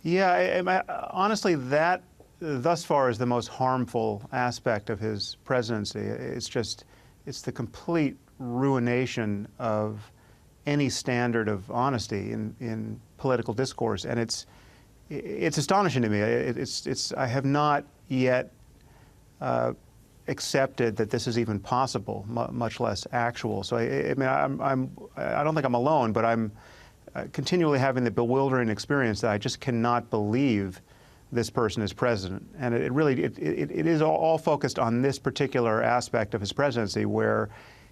Yeah, honestly, that thus far is the most harmful aspect of his presidency. It's the complete ruination of any standard of honesty in political discourse, and it's astonishing to me. I have not yet accepted that this is even possible, much less actual. So I mean, I don't think I'm alone, but I'm continually having the bewildering experience that I just cannot believe this person is president. And it is all focused on this particular aspect of his presidency, where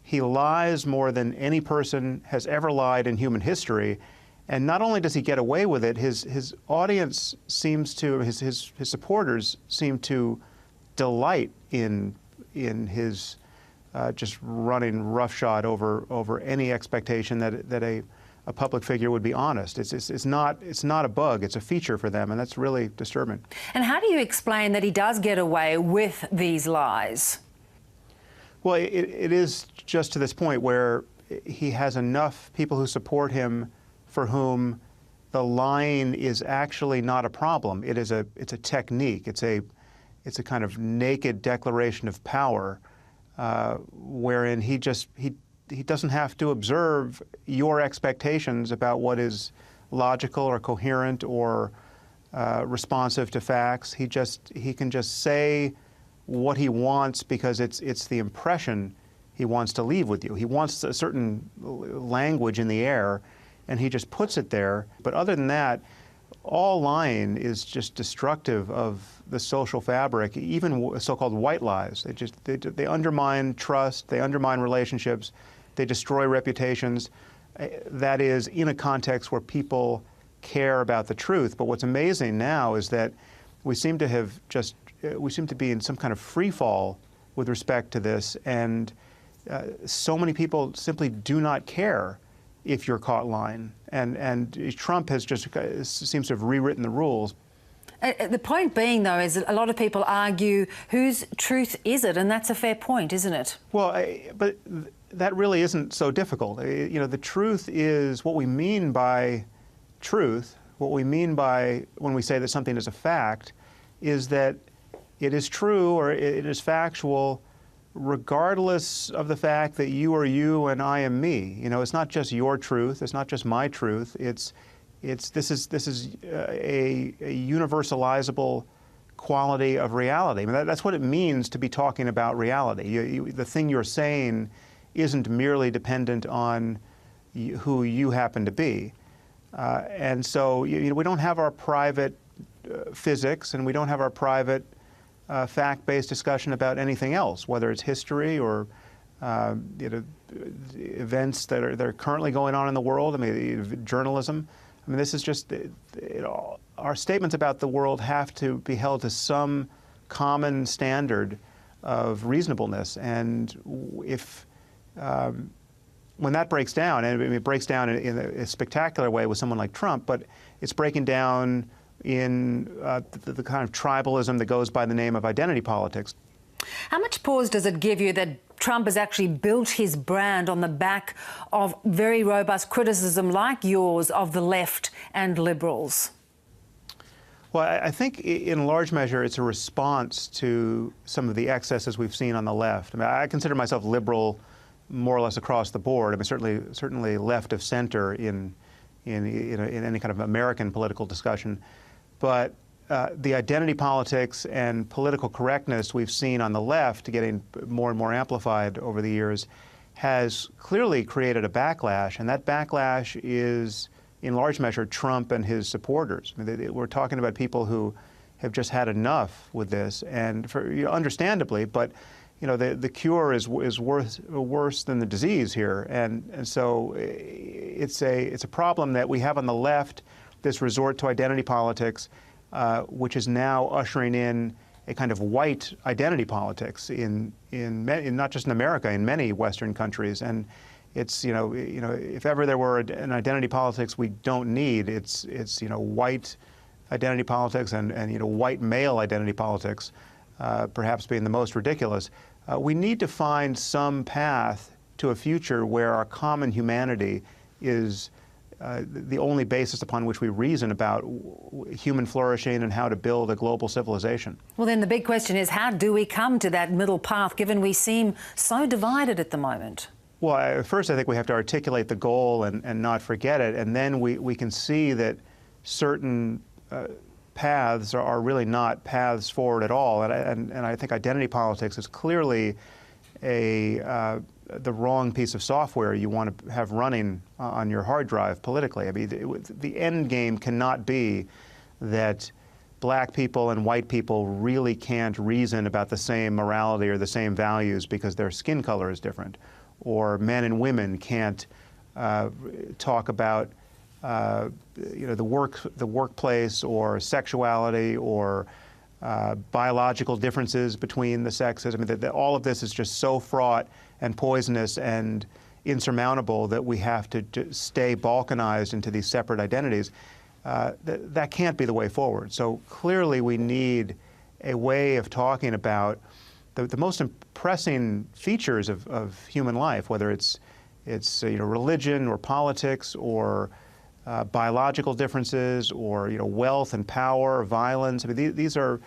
he lies more than any person has ever lied in human history. And not only does he get away with it, his audience seems to, his supporters seem to delight in his just running roughshod over any expectation that a public figure would be honest. It's not a bug, it's a feature for them, and that's really disturbing. And how do you explain that he does get away with these lies? Well, it is just to this point where he has enough people who support him for whom the lying is actually not a problem. It's a technique. It's a kind of naked declaration of power, wherein he doesn't have to observe your expectations about what is logical or coherent or responsive to facts. He can just say what he wants because it's the impression he wants to leave with you. He wants a certain language in the air, and he just puts it there. But other than that, all lying is just destructive of the social fabric, even so-called white lies. They undermine trust, they undermine relationships, they destroy reputations. That is in a context where people care about the truth. But what's amazing now is that we seem to be in some kind of free fall with respect to this, and so many people simply do not care if you're caught lying. And Trump has seems to have rewritten the rules. The point being, though, is that a lot of people argue whose truth is it, and that's a fair point, isn't it? Well, but that really isn't so difficult. You know, the truth is what we mean by truth, what we mean by when we say that something is a fact, is that it is true or it is factual regardless of the fact that you are you and I am me. You know, it's not just your truth, it's not just my truth, this is a universalizable quality of reality. I mean, that's what it means to be talking about reality. The thing you're saying isn't merely dependent on who you happen to be. And so we don't have our private physics, and we don't have our private fact-based discussion about anything else, whether it's history or events that are currently going on in the world. I mean, journalism. I mean, this is just our statements about the world have to be held to some common standard of reasonableness. And if when that breaks down, and it breaks down in a spectacular way with someone like Trump, but it's breaking down in the kind of tribalism that goes by the name of identity politics. How much pause does it give you that Trump has actually built his brand on the back of very robust criticism like yours of the left and Liberals? Well, I think in large measure it's a response to some of the excesses we've seen on the left. I mean, I consider myself liberal more or less across the board. I mean, certainly left of center in any kind of American political discussion. But the identity politics and political correctness we've seen on the left getting more and more amplified over the years has clearly created a backlash, and that backlash is in large measure Trump and his supporters. I mean, we're talking about people who have just had enough with this, and understandably, but the cure is worse than the disease here, and so it's a problem that we have on the left, this resort to identity politics, which is now ushering in a kind of white identity politics in not just in America, in many Western countries. And it's if ever there were an identity politics we don't need, it's white identity politics and white male identity politics, perhaps being the most ridiculous. We need to find some path to a future where our common humanity is the only basis upon which we reason about human flourishing and how to build a global civilization. Well, then the big question is, how do we come to that middle path, given we seem so divided at the moment? Well, first I think we have to articulate the goal and not forget it, and then we can see that certain paths are really not paths forward at all. And I think identity politics is clearly the wrong piece of software you want to have running on your hard drive politically. I mean, the end game cannot be that black people and white people really can't reason about the same morality or the same values because their skin color is different, or men and women can't talk about the workplace or sexuality or biological differences between the sexes. I mean, all of this is just so fraught and poisonous and insurmountable that we have to stay balkanized into these separate identities. That can't be the way forward. So clearly we need a way of talking about the most impressing features of human life, whether it's religion or politics or biological differences or wealth and power, violence. I mean, these are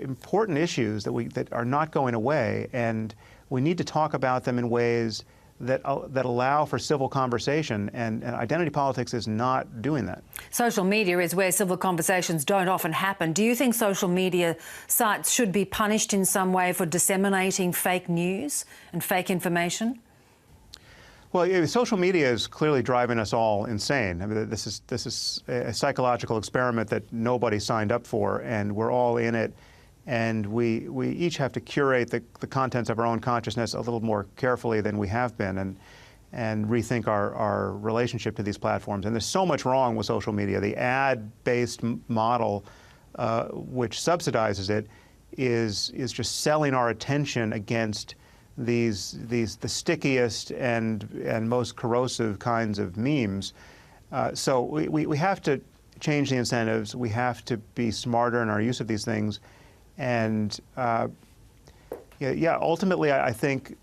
important issues that are not going away, and we need to talk about them in ways that allow for civil conversation, and identity politics is not doing that. Social media is where civil conversations don't often happen. Do you think social media sites should be punished in some way for disseminating fake news and fake information? Well, social media is clearly driving us all insane. I mean, this is a psychological experiment that nobody signed up for, and we're all in it. And we each have to curate the contents of our own consciousness a little more carefully than we have been, and rethink our relationship to these platforms. And there's so much wrong with social media. The ad-based model, which subsidizes it, is just selling our attention against the stickiest and most corrosive kinds of memes. So we have to change the incentives. We have to be smarter in our use of these things. And ultimately, I think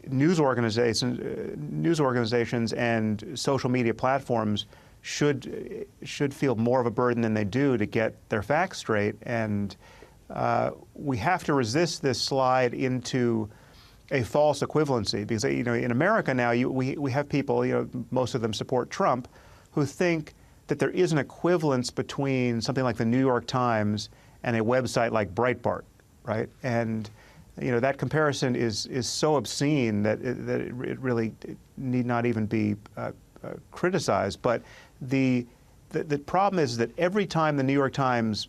news organizations and social media platforms should feel more of a burden than they do to get their facts straight. And we have to resist this slide into a false equivalency, because in America now we have people, most of them support Trump, who think that there is an equivalence between something like the New York Times and a website like Breitbart, right? And that comparison is so obscene that it really need not even be criticized. But the problem is that every time the New York Times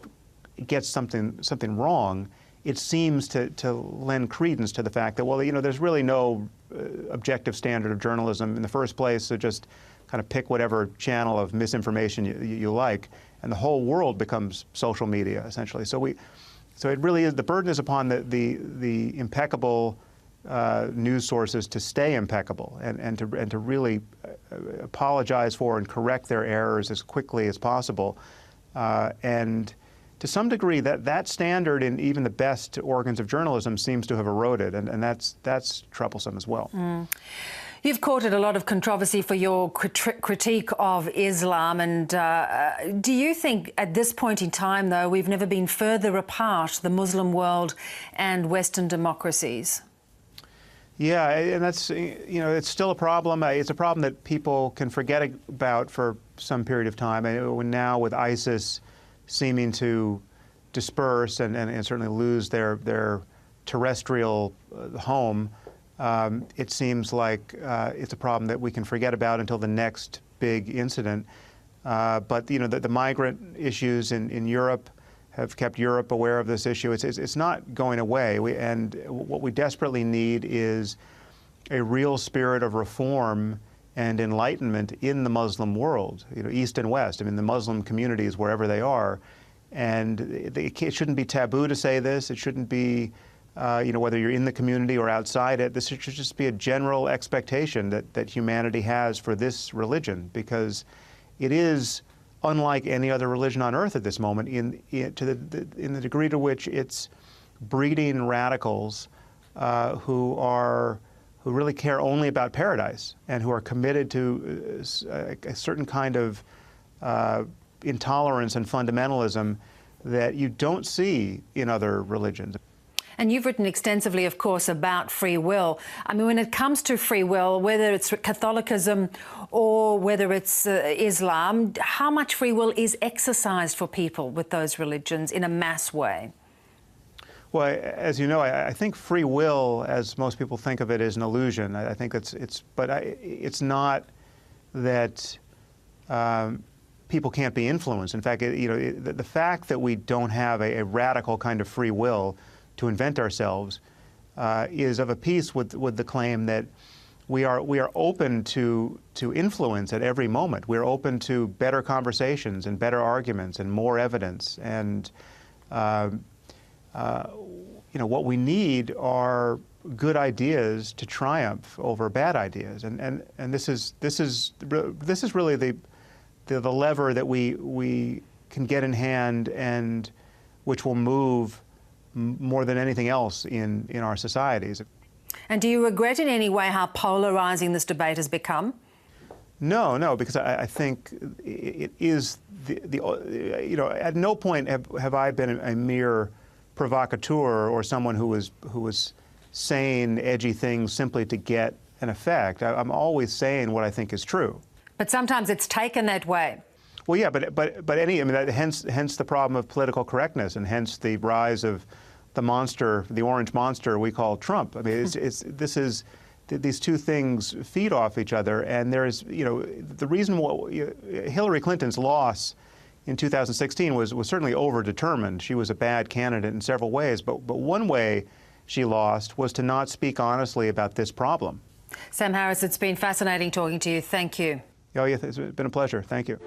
gets something wrong, it seems to lend credence to the fact that, well, there's really no objective standard of journalism in the first place, so just kind of pick whatever channel of misinformation you like, and the whole world becomes social media, essentially. So it really is, the burden is upon the impeccable news sources to stay impeccable and to really apologize for and correct their errors as quickly as possible. And to some degree, that standard in even the best organs of journalism seems to have eroded, and that's troublesome as well. Mm. You've courted a lot of controversy for your critique of Islam, and do you think at this point in time, though, we've never been further apart, the Muslim world and Western democracies? Yeah, and that's, it's still a problem. It's a problem that people can forget about for some period of time. And now with ISIS seeming to disperse and certainly lose their terrestrial home, it seems like it's a problem that we can forget about until the next big incident. But the migrant issues in Europe have kept Europe aware of this issue. It's not going away. And what we desperately need is a real spirit of reform and enlightenment in the Muslim world, East and West. I mean, the Muslim communities, wherever they are. And it shouldn't be taboo to say this. It shouldn't be whether you're in the community or outside it. This should just be a general expectation that humanity has for this religion, because it is unlike any other religion on earth at this moment in the degree to which it's breeding radicals who are who really care only about paradise and who are committed to a certain kind of intolerance and fundamentalism that you don't see in other religions. And you've written extensively, of course, about free will. I mean, when it comes to free will, whether it's Catholicism or whether it's Islam, how much free will is exercised for people with those religions in a mass way? Well, as you know, I think free will, as most people think of it, is an illusion. I think it's not that people can't be influenced. In fact, the fact that we don't have a radical kind of free will to invent ourselves is of a piece with the claim that we are open to influence at every moment. We're open to better conversations and better arguments and more evidence. And what we need are good ideas to triumph over bad ideas. And this is really the lever that we can get in hand, and which will move more than anything else in our societies. And do you regret in any way how polarizing this debate has become? No, because I think it is at no point have I been a mere provocateur or someone who was saying edgy things simply to get an effect. I'm always saying what I think is true. But sometimes it's taken that way. Well, yeah, hence the problem of political correctness, and hence the rise of the monster, the orange monster we call Trump. I mean, these two things feed off each other, and there's, the reason Hillary Clinton's loss in 2016 was certainly overdetermined. She was a bad candidate in several ways, but one way she lost was to not speak honestly about this problem. Sam Harris, it's been fascinating talking to you. Thank you. Oh, yeah, it's been a pleasure. Thank you.